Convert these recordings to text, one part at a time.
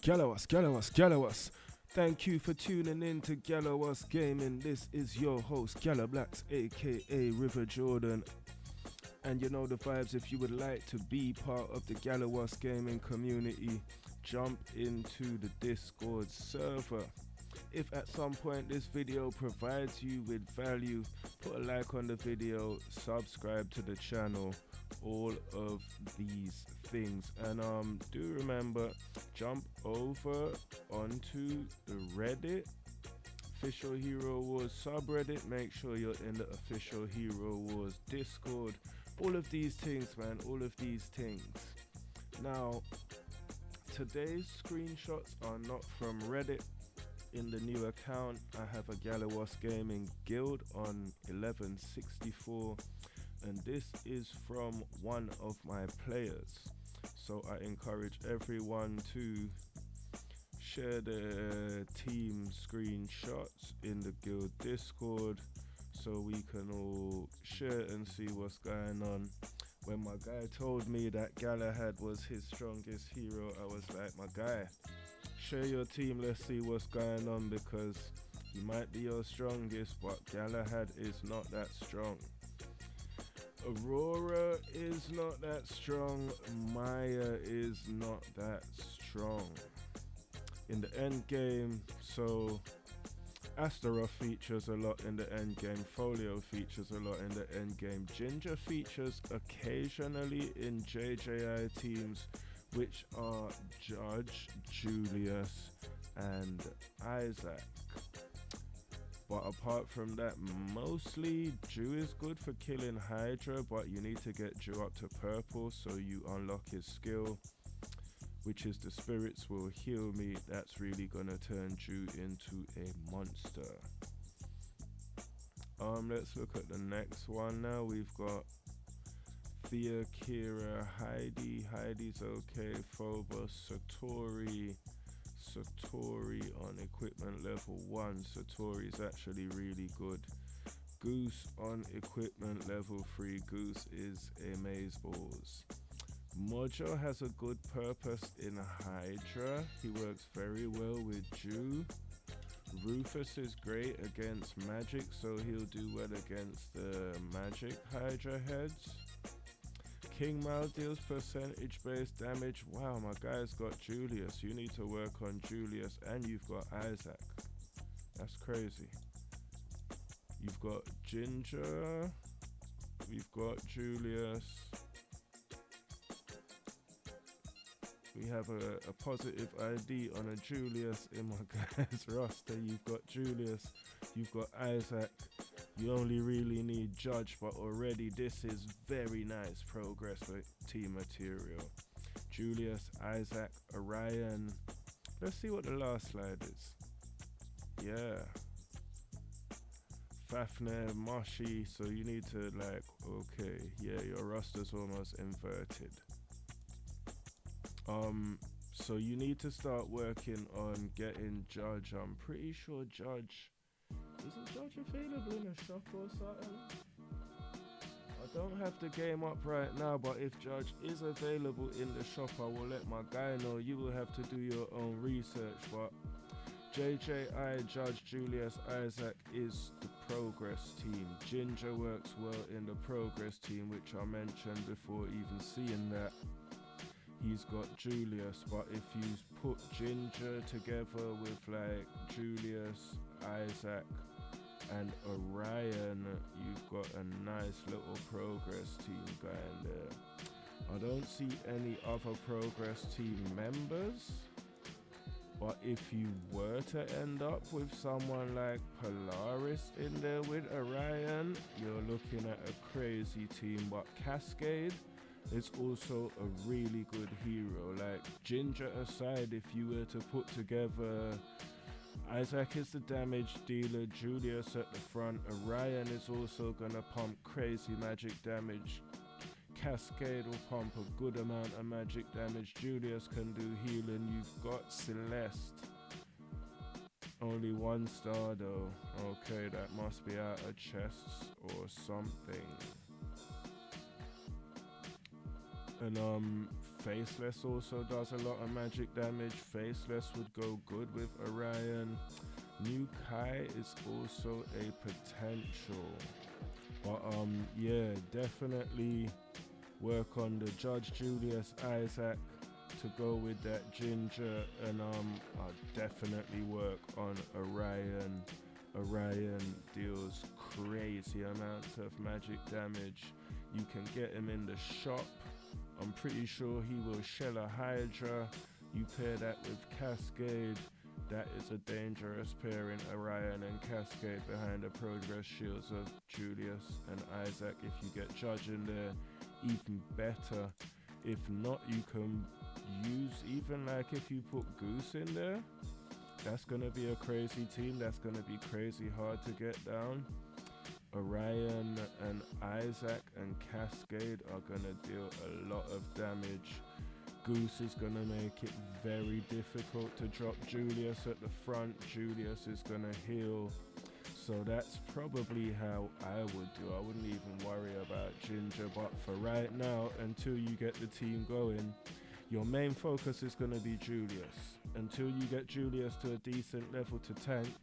Galliwasp. Thank you for tuning in to Galliwasp Gaming. This is your host, Galla Blacks, aka River Jordan. And you know the vibes. If you would like to be part of the Galliwasp Gaming community, jump into the Discord server. If at some point this video provides you with value, put a like on the video, subscribe to the channel, all of these things. And do remember, jump over onto the Reddit Official Hero Wars subreddit. Make sure you're in the Official Hero Wars Discord. All of these things, man, all of these things. Now, today's screenshots are not from Reddit. In the new account, I have a Galliwasp Gaming guild on 1164, and this is from one of my players. So I encourage everyone to share their team screenshots in the guild Discord so we can all share and see what's going on. When my guy told me that Galahad was his strongest hero, I was like, my guy, share your team, let's see what's going on, because he might be your strongest, but Galahad is not that strong. Aurora is not that strong. Maya is not that strong. In the end game, so Astaroth features a lot in the end game, Folio features a lot in the end game, Ginger features occasionally in JJI teams, which are Judge, Julius, and Isaac. But apart from that, mostly Jew is good for killing Hydra, but you need to get Jew up to purple so you unlock his skill, which is the spirits will heal me. That's really gonna turn Jew into a monster. Let's look at the next one now. We've got Thea, Kira, Heidi. Heidi's okay. Phobos, Satori on equipment level 1. Satori's actually really good. Goose on equipment level 3. Goose is amazeballs. Mojo has a good purpose in Hydra. He works very well with Jew. Rufus is great against magic, so he'll do well against the magic Hydra heads. King Mal deals percentage-based damage. Wow, my guy's got Julius. You need to work on Julius, and you've got Isaac. That's crazy. You've got Ginger. We've got Julius. We have a positive ID on a Julius in my guy's roster. You've got Julius. You've got Isaac. You only really need Judge, but already this is very nice progress with team material. Julius, Isaac, Orion. Let's see what the last slide is. Yeah. Fafnir, Moshi. So you need to okay, yeah, your roster's almost inverted. So you need to start working on getting Judge. I'm pretty sure Judge, isn't Judge available in a shop or something? I don't have the game up right now, but if Judge is available in the shop, I will let my guy know. You will have to do your own research, but JJI, Judge, Julius, Isaac is the progress team. Ginger works well in the progress team, which I mentioned before even seeing that. He's got Julius, but if you put Ginger together with Julius, Isaac, and Orion, you've got a nice little progress team going there. I don't see any other progress team members, but if you were to end up with someone like Polaris in there with Orion, you're looking at a crazy team. But Cascade is also a really good hero. Ginger aside, if you were to put together, Isaac is the damage dealer, Julius at the front, Orion is also gonna pump crazy magic damage, Cascade will pump a good amount of magic damage, Julius can do healing, you've got Celeste. Only 1 star though. Okay, that must be out of chests or something. And Faceless also does a lot of magic damage. Faceless would go good with Orion. New Kai is also a potential. But yeah, definitely work on the Judge Julius Isaac to go with that Ginger, and I'll definitely work on Orion. Orion deals crazy amounts of magic damage. You can get him in the shop. I'm pretty sure he will shell a Hydra. You pair that with Cascade. That is a dangerous pairing, Orion and Cascade behind the progress shields of Julius and Isaac. If you get Judge in there, even better. If not, you can use, even like if you put Goose in there, that's gonna be a crazy team. That's gonna be crazy hard to get down. Orion and Isaac and Cascade are gonna deal a lot of damage. Goose is gonna make it very difficult to drop Julius at the front. Julius is gonna heal. So that's probably how I would do. I wouldn't even worry about Ginger, but for right now, until you get the team going, your main focus is going to be Julius. Until you get Julius to a decent level to tank,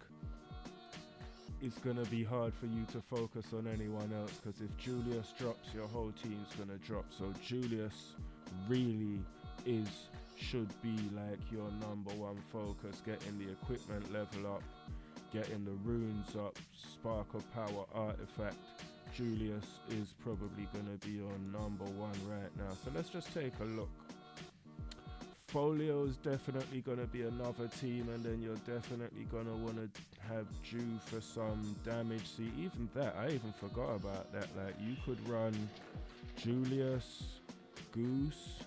it's going to be hard for you to focus on anyone else, because if Julius drops, your whole team's going to drop. So Julius really should be like your number one focus, getting the equipment level up, getting the runes up, Spark of Power artifact. Julius is probably going to be your number one right now. So let's just take a look. Folio is definitely going to be another team, and then you're definitely going to want to have Jew for some damage. See, even that, I even forgot about that. Like, you could run Julius, Goose,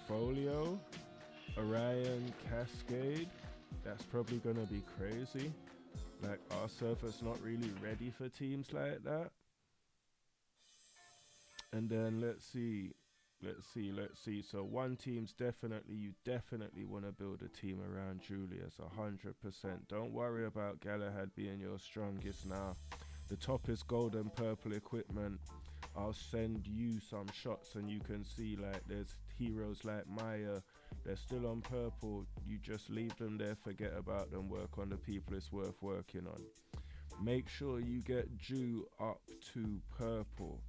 Folio, Orion, Cascade. That's probably going to be crazy. Like, our server's not really ready for teams like that. And then let's see. So one team's you definitely want to build a team around Julius, 100%. Don't worry about Galahad being your strongest now. The top is gold and purple equipment. I'll send you some shots and you can see, like, there's heroes like Maya. They're still on purple. You just leave them there, forget about them, work on the people it's worth working on. Make sure you get Jew up to purple.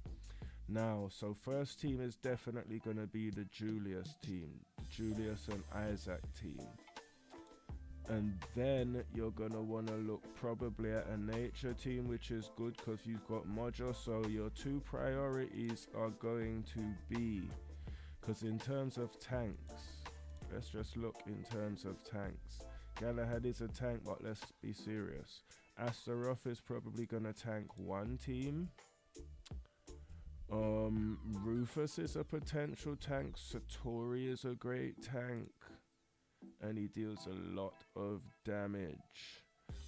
Now, so first team is definitely going to be the Julius team, Julius and Isaac team. And then you're going to want to look probably at a nature team, which is good because you've got Mojo. So your two priorities are going to be, because in terms of tanks, let's just look in terms of tanks. Galahad is a tank, but let's be serious. Astaroth is probably going to tank one team. Rufus is a potential tank. Satori is a great tank, and he deals a lot of damage.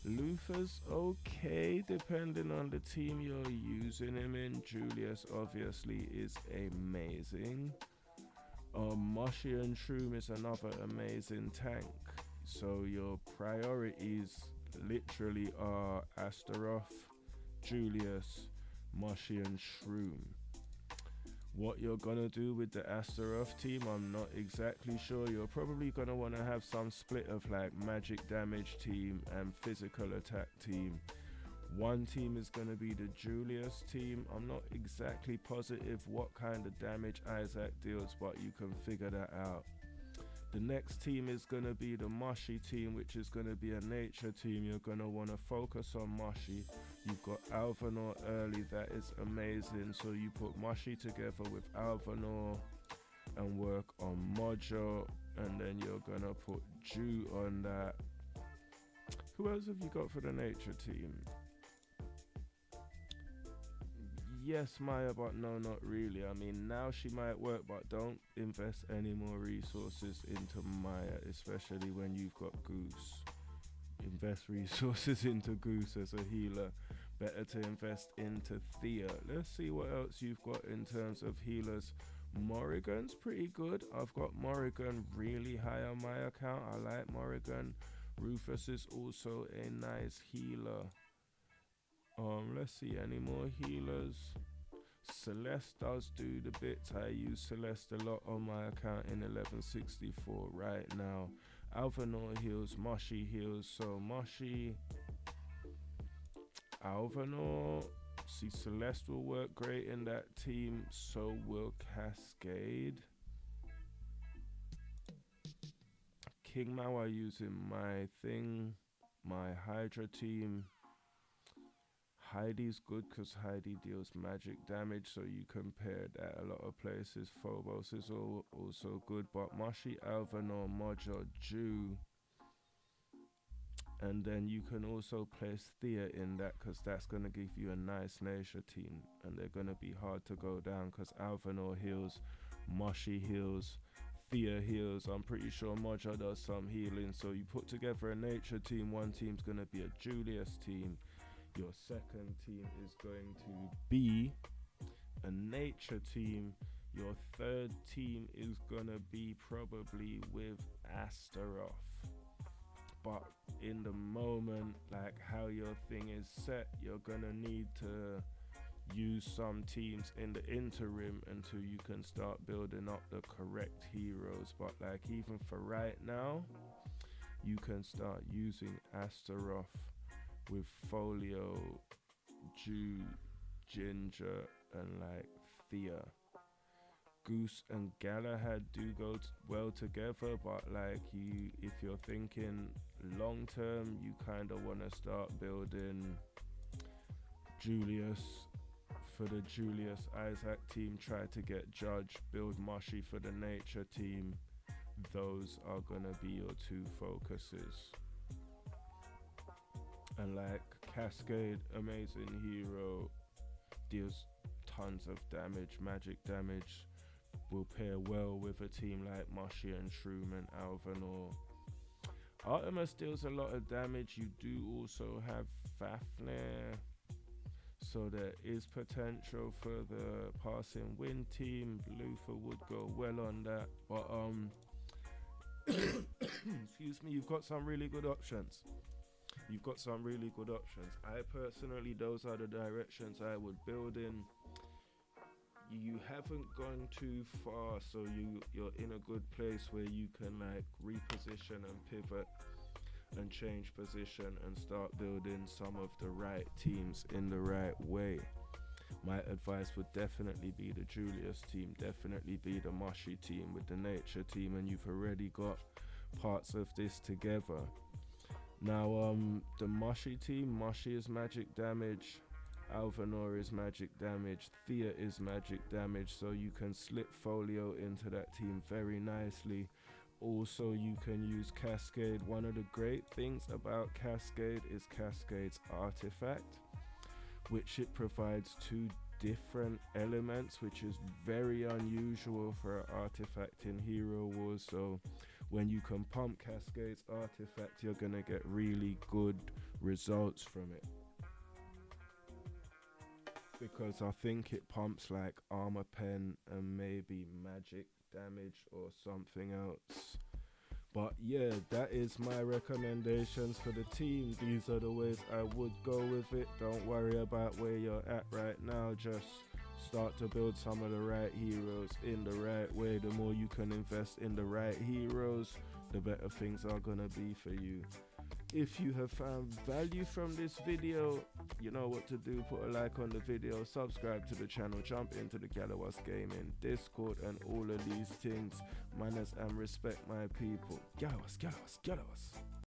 Luther's okay, depending on the team you're using him in. Julius obviously is amazing. Moshi and Shroom is another amazing tank. So your priorities literally are Astaroth, Julius, Moshi and Shroom. What you're gonna do with the Astaroth team, I'm not exactly sure. You're probably gonna want to have some split of like magic damage team and physical attack team. One team is gonna be the Julius team. I'm not exactly positive what kind of damage Isaac deals, but you can figure that out. The next team is gonna be the Moshi team, which is gonna be a nature team. You're gonna want to focus on Moshi. You've got Alvanor early, that is amazing. So you put Moshi together with Alvanor and work on Mojo, and then you're gonna put Jew on that. Who else have you got for the nature team? Yes, Maya, but no, not really. I mean, now she might work, but don't invest any more resources into Maya, especially when you've got Goose. Invest resources into Goose as a healer. Better to invest into Thea. Let's see what else you've got in terms of healers. Morrigan's pretty good. I've got Morrigan really high on my account. I like Morrigan. Rufus is also a nice healer. Let's see, any more healers? Celeste does do the bits. I use Celeste a lot on my account in 1164 right now. Alvanor heals, Moshi heals. So Moshi, Alvanor. See, Celeste will work great in that team. So will Cascade. King Mao are using my thing, my Hydra team. Heidi's good because Heidi deals magic damage, so you compare that a lot of places. Phobos is also good, but Moshi, Alvanor, Mojo, Jew. And then you can also place Thea in that because that's going to give you a nice nature team. And they're going to be hard to go down because Alvanor heals, Moshi heals, Thea heals. I'm pretty sure Mojo does some healing. So you put together a nature team. One team's going to be a Julius team. Your second team is going to be a nature team. Your third team is going to be probably with Astaroth. But in the moment, like how your thing is set, you're going to need to use some teams in the interim until you can start building up the correct heroes. But like even for right now, you can start using Astaroth with Folio, Jew, Ginger, and like Thea. Goose and Galahad do go well together, but like if you're thinking long term, you kind of want to start building Julius for the Julius Isaac team. Try to get Judge, build Moshi for the nature team. Those are gonna be your two focuses. And like Cascade, amazing hero, deals tons of damage, magic damage, will pair well with a team like Moshi and Shroom and Alvanor. Artemis deals a lot of damage. You do also have Fafnir, so there is potential for the passing wind team. Luther would go well on that, but excuse me, you've got some really good options. I personally, those are the directions I would build in. You haven't gone too far, so you're in a good place where you can like reposition and pivot and change position and start building some of the right teams in the right way. My advice would definitely be the Julius team, definitely be the Moshi team with the nature team, and you've already got parts of this together. Now the Moshi team, Moshi is magic damage, Alvanor is magic damage, Thea is magic damage, so you can slip Folio into that team very nicely. Also you can use Cascade. One of the great things about Cascade is Cascade's artifact, which it provides two different elements, which is very unusual for an artifact in Hero Wars. So when you can pump Cascade's artifact, you're gonna get really good results from it, because I think it pumps like armor pen and maybe magic damage or something else. But yeah, that is my recommendations for the team. These are the ways I would go with it. Don't worry about where you're at right now, just start to build some of the right heroes in the right way. The more you can invest in the right heroes, the better things are gonna be for you. If you have found value from this video, you know what to do. Put a like on the video, subscribe to the channel, jump into the Galliwasp Gaming Discord and all of these things. Manners and respect my people. Galliwasp, Galliwasp, Galliwasp.